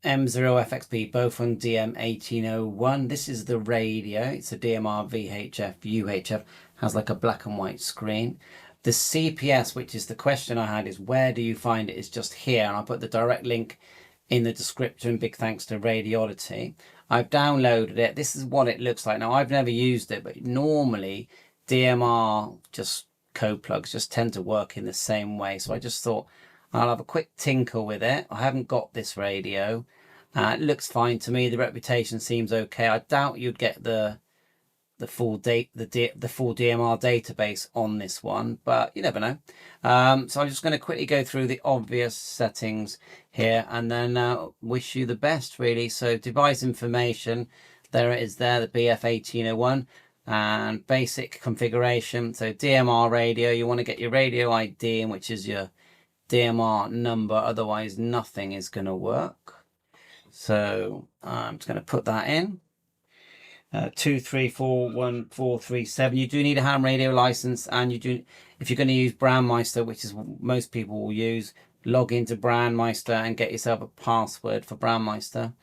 M0FXB Baofeng Dm1801. This is the radio. It's a DMR VHF UHF. Has like a black and white screen. The CPS, which is the question I had, is where do you find it? Is just here, and I'll put the direct link in the description. Big thanks to Radiolity. I've downloaded it. This is what it looks like. Now, I've never used it, but normally DMR just code plugs just tend to work in the same way. So I just thought I'll have a quick tinker with it. I haven't got this radio. It looks fine to me. The reputation seems okay. I doubt you'd get the full full DMR database on this one, but you never know. So I'm just going to quickly go through the obvious settings here, and then wish you the best, really. So device information, there it is there, the BF1801, and basic configuration. So DMR radio, you want to get your radio ID in, which is your DMR number, otherwise nothing is going to work. So I'm just going to put that in. 2341437. You do need a ham radio license, and you do, if you're going to use Brandmeister, which is what most people will use, log into Brandmeister and get yourself a password for Brandmeister.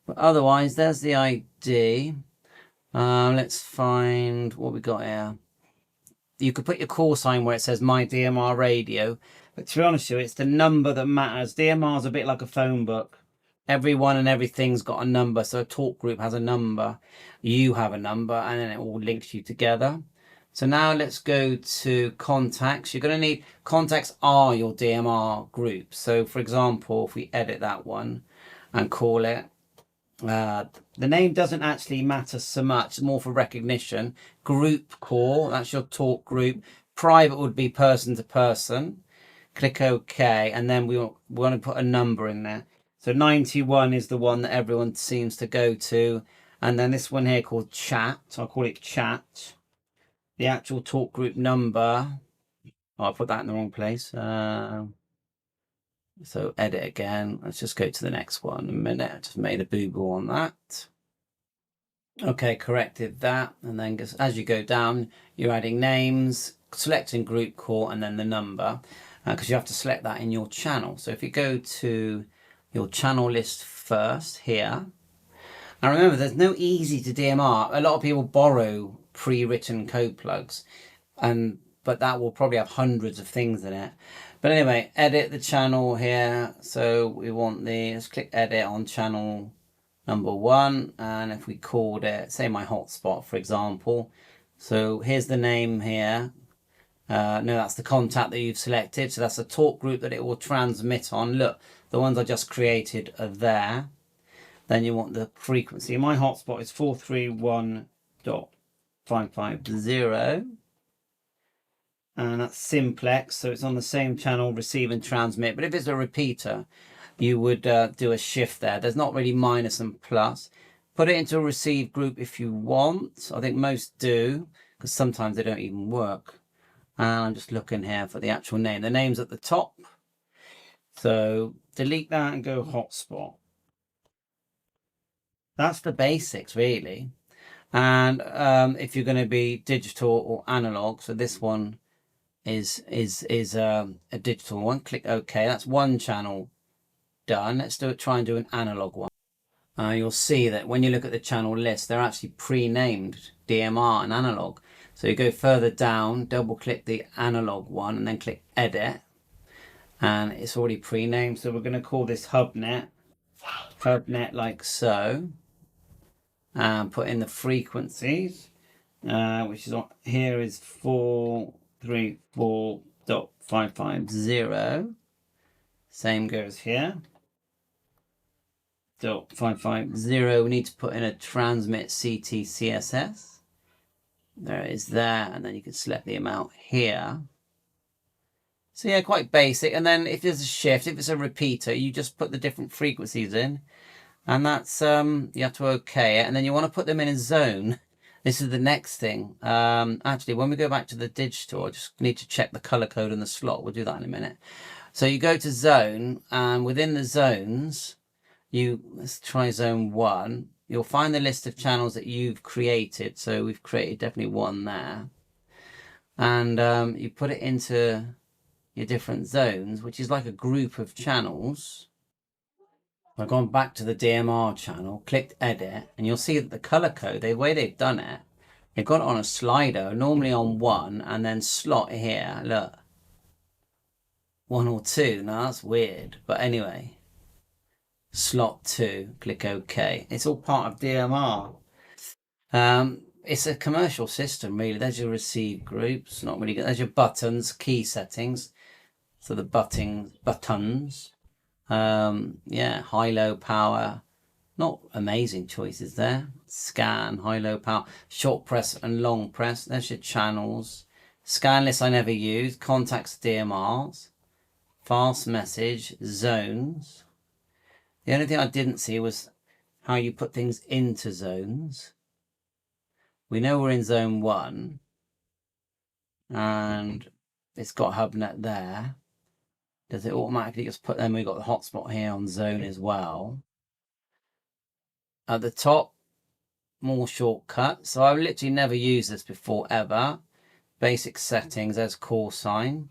But otherwise, there's the ID. Let's find what we got here. You could put your call sign where it says My DMR Radio, but to be honest with you, it's the number that matters. DMR is a bit like a phone book. Everyone and everything's got a number. So a talk group has a number, you have a number, and then it all links you together. So now let's go to contacts. You're going to need, contacts are your DMR group. So for example, if we edit that one and call it, the name doesn't actually matter so much, it's more for recognition. Group call, that's your talk group. Private would be person to person. Click OK, and then we want to put a number in there. So 91 is the one that everyone seems to go to. And then this one here called chat. I'll call it chat. The actual talk group number. Oh, I put that in the wrong place. So edit again. Let's just go to the next one. A minute. I just made a boo-boo on that. Okay, corrected that. And then as you go down, you're adding names, selecting group call, and then the number. Because you have to select that in your channel. So if you go to your channel list first here. Now remember, there's no easy to DMR. A lot of people borrow pre-written code plugs, but that will probably have hundreds of things in it. But anyway, edit the channel here. So we want let's click edit on channel number 1. And if we called it, say my hotspot, for example. So here's the name here. No, that's the contact that you've selected. So that's a talk group that it will transmit on. Look, the ones I just created are there. Then you want the frequency. My hotspot is 431.550. And that's simplex. So it's on the same channel, receive and transmit. But if it's a repeater, you would do a shift there. There's not really minus and plus. Put it into a receive group if you want. I think most do, because sometimes they don't even work. And I'm just looking here for the actual name. The name's at the top. So delete that and go hotspot. That's the basics, really. And if you're going to be digital or analog, so this one is a digital one. Click OK. That's one channel done. Let's try and do an analog one. You'll see that when you look at the channel list, they're actually pre-named DMR and analog. So you go further down, double click the analog one, and then click edit. And it's already pre-named. So we're going to call this hubnet like so. And put in the frequencies, which is on here is 434.550. Same goes here. 550. We need to put in a transmit CT CSS. There it is there, and then you can select the amount here. So yeah, quite basic. And then if there's a shift, if it's a repeater, you just put the different frequencies in, and that's you have to OK it, and then you want to put them in a zone. This is the next thing. Actually, when we go back to the digital, I just need to check the color code in the slot. We'll do that in a minute. So you go to zone, and within the zones, let's try zone 1. You'll find the list of channels that you've created. So we've created definitely one there. And you put it into your different zones, which is like a group of channels. I've gone back to the DMR channel, clicked edit, and you'll see that the color code, the way they've done it, they've got it on a slider, normally on 1, and then slot here, look. 1 or 2, now that's weird, but anyway. Slot 2, click OK. It's all part of DMR. It's a commercial system, really. There's your receive groups, not really good. There's your buttons, key settings. So the buttons. Yeah, high-low power. Not amazing choices there. Scan, high-low power, short press and long press. There's your channels. Scan list I never use. Contacts DMRs. Fast message, zones. The only thing I didn't see was how you put things into zones. We know we're in zone 1. And it's got HubNet there. Does it automatically just put them? We've got the hotspot here on zone as well. At the top, more shortcuts. So I've literally never used this before ever. Basic settings, there's call sign.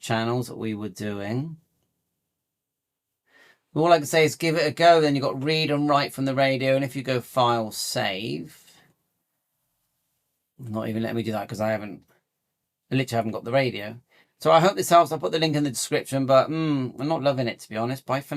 Channels that we were doing. All I can say is give it a go. Then you've got read and write from the radio. And if you go file save, not even letting me do that because I literally haven't got the radio. So I hope this helps. I'll put the link in the description, but I'm not loving it, to be honest. Bye for now.